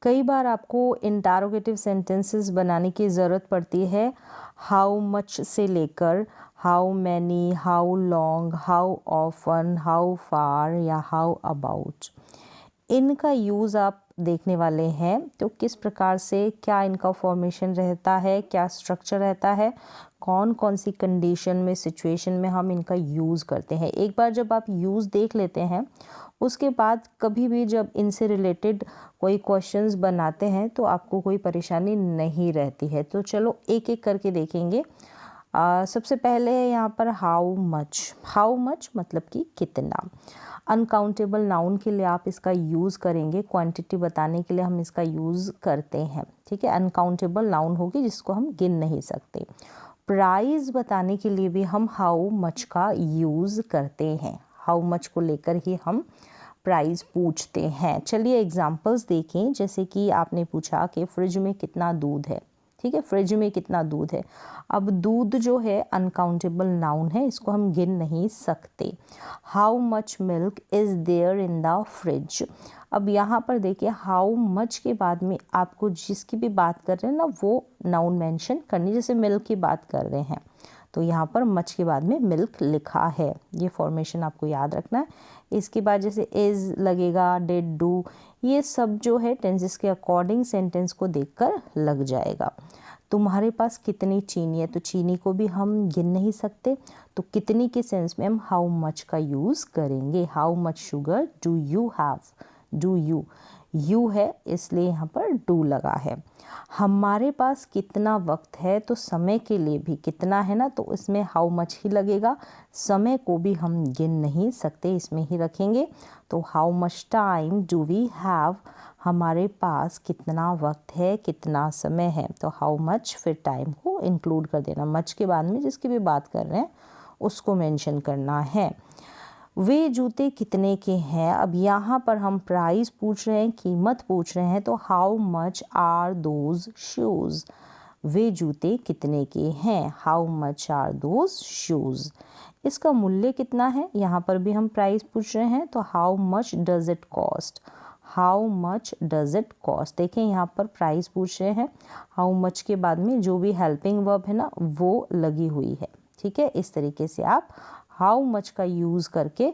कई बार आपको interrogative sentences बनाने की ज़रूरत पड़ती है हाउ मच से लेकर how many, how long, how often, how far या हाउ अबाउट। इनका यूज़ आप देखने वाले हैं तो किस प्रकार से, क्या इनका फॉर्मेशन रहता है, क्या स्ट्रक्चर रहता है, कौन कौन सी कंडीशन में, सिचुएशन में हम इनका यूज़ करते हैं। एक बार जब आप यूज़ देख लेते हैं उसके बाद कभी भी जब इनसे रिलेटेड कोई क्वेश्चंस बनाते हैं तो आपको कोई परेशानी नहीं रहती है। तो चलो एक एक करके देखेंगे। सबसे पहले है यहाँ पर हाउ मच। हाउ मच मतलब कि कितना। अनकाउंटेबल नाउन के लिए आप इसका यूज़ करेंगे, क्वांटिटी बताने के लिए हम इसका यूज़ करते हैं, ठीक है। अनकाउंटेबल नाउन होगी जिसको हम गिन नहीं सकते। प्राइस बताने के लिए भी हम हाउ मच का यूज़ करते हैं। हाउ मच को लेकर ही हम प्राइस पूछते हैं। चलिए एग्जांपल्स देखें। जैसे कि आपने पूछा कि फ्रिज में कितना दूध है, ठीक है। फ्रिज में कितना दूध है। अब दूध जो है अनकाउंटेबल नाउन है, इसको हम गिन नहीं सकते। How much milk is there in the fridge. अब यहाँ पर देखिए हाउ मच के बाद में आपको जिसकी भी बात कर रहे हैं ना वो नाउन मेंशन करनी। जैसे मिल्क की बात कर रहे हैं तो यहाँ पर मच के बाद में मिल्क लिखा है। ये फॉर्मेशन आपको याद रखना है। इसके बाद जैसे इज़ लगेगा, डिड, डू, ये सब जो है टेंसेस के अकॉर्डिंग सेंटेंस को देखकर लग जाएगा। तुम्हारे पास कितनी चीनी है, तो चीनी को भी हम गिन नहीं सकते, तो कितनी के सेंस में हम हाउ मच का यूज़ करेंगे। How much sugar do you have. Do you है इसलिए यहाँ पर डू लगा है। हमारे पास कितना वक्त है, तो समय के लिए भी कितना है ना, तो इसमें हाउ मच ही लगेगा। समय को भी हम गिन नहीं सकते, इसमें ही रखेंगे। तो how much time do we have, हमारे पास कितना वक्त है, कितना समय है। तो हाउ मच फिर टाइम को इंक्लूड कर देना। मच के बाद में जिसकी भी बात कर रहे हैं उसको मेंशन करना है। वे जूते कितने के हैं। अब यहाँ पर हम प्राइस पूछ रहे हैं, कीमत पूछ रहे हैं, तो how much are those shoes. वे जूते कितने के हैं। How much are those shoes. इसका मूल्य कितना है, यहाँ पर भी हम प्राइस पूछ रहे हैं, तो how much does it cost. How much does it cost. देखें यहाँ पर प्राइस पूछ रहे हैं, हाउ मच के बाद में जो भी हेल्पिंग वर्ब है ना वो लगी हुई है, ठीक है। इस तरीके से आप हाउ मच का यूज़ करके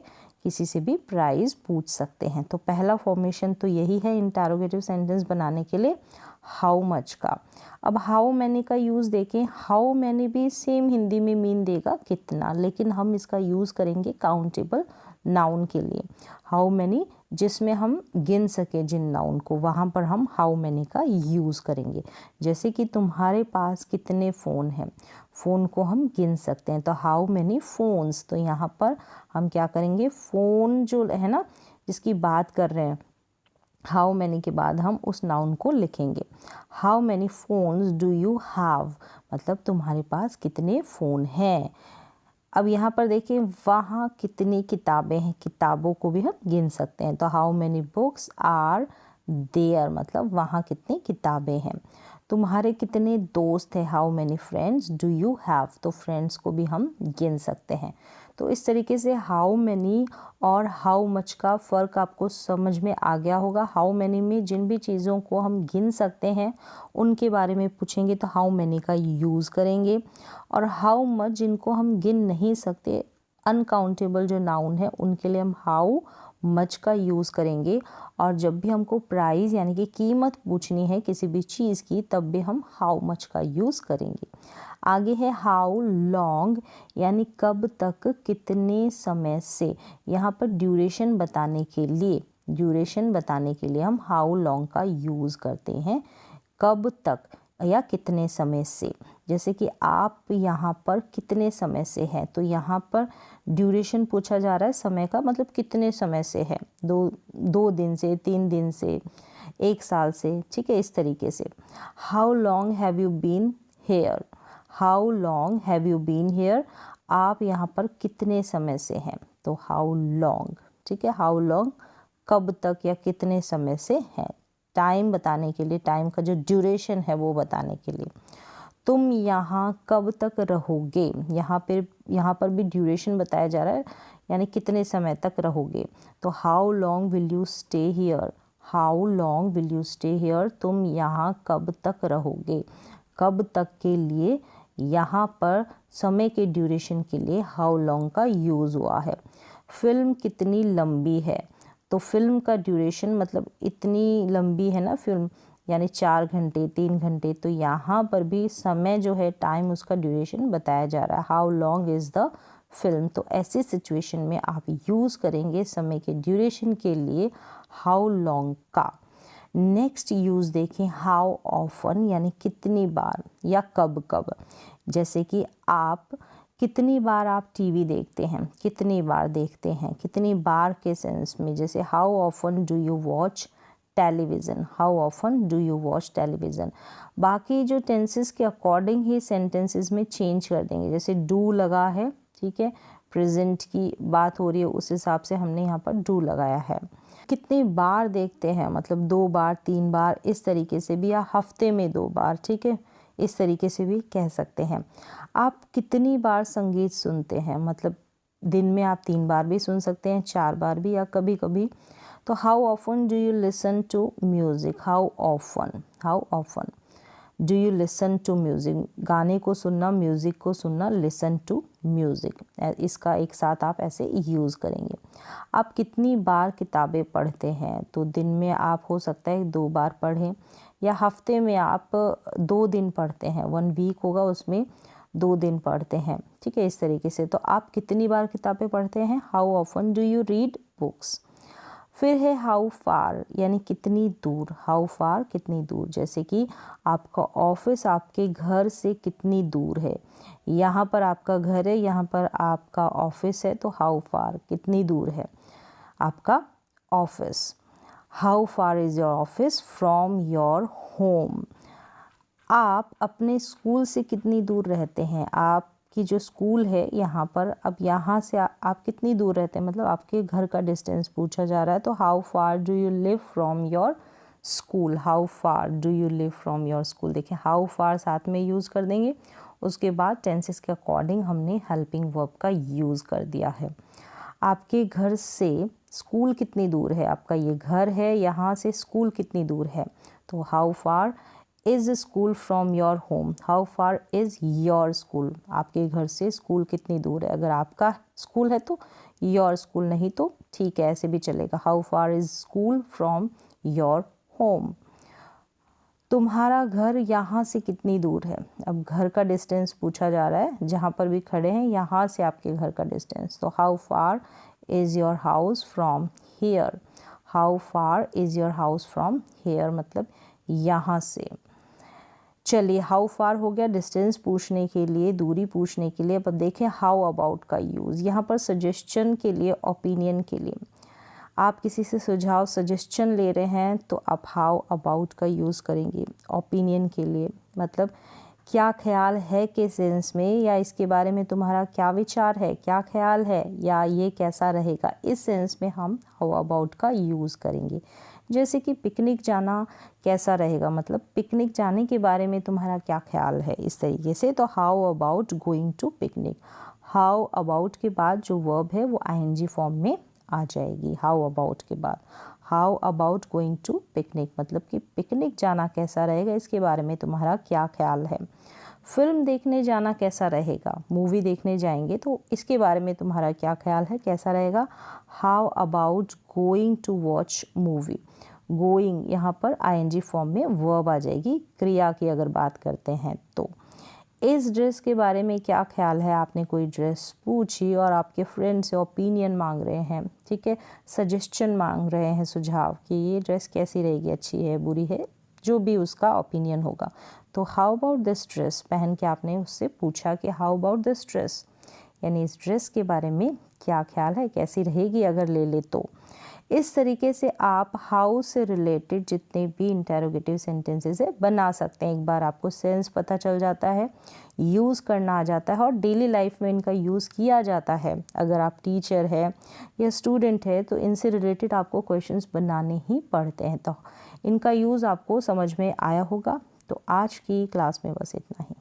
किसी से भी प्राइस पूछ सकते हैं। तो पहला फॉर्मेशन तो यही है इंटरोगेटिव सेंटेंस बनाने के लिए, हाउ मच का। अब हाउ मैनी का यूज़ देखें। हाउ मैनी भी सेम हिंदी में मीन देगा कितना, लेकिन हम इसका यूज़ करेंगे काउंटेबल नाउन के लिए। हाउ मैनी जिसमें हम गिन सके जिन नाउन को, वहाँ पर हम हाउ मैनी का यूज़ करेंगे। जैसे कि तुम्हारे पास कितने फ़ोन हैं, फ़ोन को हम गिन सकते हैं, तो हाउ मैनी फ़ोन्स। तो यहाँ पर हम क्या करेंगे, फ़ोन जो है ना जिसकी बात कर रहे हैं, हाउ मैनी के बाद हम उस नाउन को लिखेंगे। How many phones do you have, मतलब तुम्हारे पास कितने फ़ोन हैं। अब यहाँ पर देखिए वहाँ कितनी किताबें हैं, किताबों को भी हम गिन सकते हैं, तो how many books are there, मतलब वहाँ कितनी किताबें हैं। तुम्हारे कितने दोस्त हैं, how many friends do you have, तो फ्रेंड्स को भी हम गिन सकते हैं। तो इस तरीके से हाउ मैनी और हाउ मच का फ़र्क आपको समझ में आ गया होगा। हाउ मैनी में जिन भी चीज़ों को हम गिन सकते हैं उनके बारे में पूछेंगे तो हाउ मैनी का यूज़ करेंगे, और हाउ मच जिनको हम गिन नहीं सकते, अनकाउंटेबल जो नाउन है उनके लिए हम हाउ मच का यूज़ करेंगे। और जब भी हमको प्राइस यानी कि कीमत पूछनी है किसी भी चीज़ की तब भी हम हाउ मच का यूज़ करेंगे। आगे है हाउ लॉन्ग, यानी कब तक, कितने समय से। यहाँ पर ड्यूरेशन बताने के लिए, ड्यूरेशन बताने के लिए हम हाउ लॉन्ग का यूज़ करते हैं, कब तक या कितने समय से। जैसे कि आप यहाँ पर कितने समय से हैं, तो यहाँ पर ड्यूरेशन पूछा जा रहा है, समय का मतलब कितने समय से है, दो दिन से, 3 दिन से, 1 साल से, ठीक है, इस तरीके से। How long have you been here. How long have you been here, आप यहाँ पर कितने समय से हैं, तो हाउ लॉन्ग, ठीक है। हाउ लॉन्ग कब तक या कितने समय से है, टाइम बताने के लिए, टाइम का जो ड्यूरेशन है वो बताने के लिए। तुम यहाँ कब तक रहोगे, यहाँ पर भी ड्यूरेशन बताया जा रहा है, यानी कितने समय तक रहोगे, तो how long will you stay here. How long will you stay here, तुम यहाँ कब तक रहोगे। कब तक के लिए यहाँ पर समय के ड्यूरेशन के लिए हाउ लॉन्ग का यूज़ हुआ है। फिल्म कितनी लंबी है, तो फिल्म का ड्यूरेशन मतलब इतनी लंबी है ना फिल्म, यानी 4 घंटे 3 घंटे, तो यहाँ पर भी समय जो है टाइम उसका ड्यूरेशन बताया जा रहा है, how long is the film. तो ऐसी सिचुएशन में आप यूज़ करेंगे समय के ड्यूरेशन के लिए हाउ लॉन्ग का। नेक्स्ट यूज़ देखें हाउ ऑफन, यानी कितनी बार या कब कब। जैसे कि आप कितनी बार आप टीवी देखते हैं, कितनी बार देखते हैं, कितनी बार के सेंस में, जैसे how often do you watch television, how often do you watch television. बाकी जो टेंसेस के अकॉर्डिंग ही सेंटेंसेस में चेंज कर देंगे, जैसे डू लगा है, ठीक है, प्रेजेंट की बात हो रही है, उस हिसाब से हमने यहाँ पर डू लगाया है। कितनी बार देखते हैं, मतलब 2 बार 3 बार, इस तरीके से भी, या हफ्ते में 2 बार, ठीक है, इस तरीके से भी कह सकते हैं। आप कितनी बार संगीत सुनते हैं, मतलब दिन में आप 3 बार भी सुन सकते हैं, 4 बार भी, या कभी कभी। तो how often do you listen to music, how often do you listen to music, गाने को सुनना, म्यूज़िक को सुनना, लिसन टू म्यूज़िक, इसका एक साथ आप ऐसे यूज़ करेंगे। आप कितनी बार किताबें पढ़ते हैं, तो दिन में आप हो सकता है 2 बार पढ़ें, या हफ्ते में आप 2 दिन पढ़ते हैं, 1 वीक होगा उसमें 2 दिन पढ़ते हैं, ठीक है, इस तरीके से। तो आप कितनी बार किताबें पढ़ते हैं, how often do you read books. फिर है हाउ फार, यानी कितनी दूर, हाउ फार कितनी दूर। जैसे कि आपका ऑफिस आपके घर से कितनी दूर है, यहाँ पर आपका घर है, यहाँ पर आपका ऑफिस है, तो हाउ फार कितनी दूर है आपका office. How far is your office from your home. आप अपने स्कूल से कितनी दूर रहते हैं, आपकी जो स्कूल है यहाँ पर, अब यहाँ से आप कितनी दूर रहते हैं, मतलब आपके घर का डिस्टेंस पूछा जा रहा है। तो how far do you live from your school, how far do you live from your school. देखिए हाउ फार साथ में यूज़ कर देंगे, उसके बाद टेंसेस के अकॉर्डिंग हमने हेल्पिंग वर्ब का यूज़ कर दिया है। आपके घर से स्कूल कितनी दूर है, आपका ये घर है, यहाँ से स्कूल कितनी दूर है, तो how far is school from your home, how far is your school, आपके घर से स्कूल कितनी दूर है। अगर आपका स्कूल है तो योर स्कूल, नहीं तो ठीक है ऐसे भी चलेगा, how far is school from your home. तुम्हारा घर यहाँ से कितनी दूर है, अब घर का डिस्टेंस पूछा जा रहा है, जहाँ पर भी खड़े हैं यहाँ से आपके घर का डिस्टेंस, तो how far is your house from here, how far is your house from here, मतलब यहाँ से। चलिए हाउ फार हो गया डिस्टेंस पूछने के लिए, दूरी पूछने के लिए। अब देखें हाउ अबाउट का यूज़, यहाँ पर सजेशन के लिए, ओपिनियन के लिए, आप किसी से सुझाव सजेशन ले रहे हैं तो आप हाउ अबाउट का यूज़ करेंगे। ओपिनियन के लिए मतलब क्या ख्याल है के सेंस में, या इसके बारे में तुम्हारा क्या विचार है, क्या ख्याल है, या ये कैसा रहेगा, इस सेंस में हम हाउ अबाउट का यूज़ करेंगे। जैसे कि पिकनिक जाना कैसा रहेगा, मतलब पिकनिक जाने के बारे में तुम्हारा क्या ख्याल है, इस तरीके से। तो how about going to picnic, how about के बाद जो वर्ब है वो आईएनजी फॉर्म में आ जाएगी। हाउ अबाउट के बाद how about going to picnic, मतलब कि पिकनिक जाना कैसा रहेगा, इसके बारे में तुम्हारा क्या ख्याल है। फिल्म देखने जाना कैसा रहेगा, मूवी देखने जाएंगे तो इसके बारे में तुम्हारा क्या ख्याल है, कैसा रहेगा। How about going to watch movie, going यहाँ पर आईएनजी फॉर्म में वर्ब आ जाएगी, क्रिया की अगर बात करते हैं तो। इस ड्रेस के बारे में क्या ख्याल है, आपने कोई ड्रेस पूछी और आपके फ्रेंड से ओपिनियन मांग रहे हैं, ठीक है, सजेशन मांग रहे हैं, सुझाव कि ये ड्रेस कैसी रहेगी, अच्छी है बुरी है, जो भी उसका ओपिनियन होगा। तो हाउ अबाउट दिस ड्रेस पहन के आपने उससे पूछा कि हाउ अबाउट दिस ड्रेस, यानी इस ड्रेस के बारे में क्या ख्याल है, कैसी रहेगी अगर ले ले तो। इस तरीके से आप हाउ से रिलेटेड जितने भी इंटेरोगेटिव सेंटेंसेस है बना सकते हैं। एक बार आपको सेंस पता चल जाता है, यूज़ करना आ जाता है और डेली लाइफ में इनका यूज़ किया जाता है। अगर आप टीचर है या स्टूडेंट है तो इनसे रिलेटेड आपको क्वेश्चंस बनाने ही पड़ते हैं, तो इनका यूज़ आपको समझ में आया होगा। तो आज की क्लास में बस इतना ही।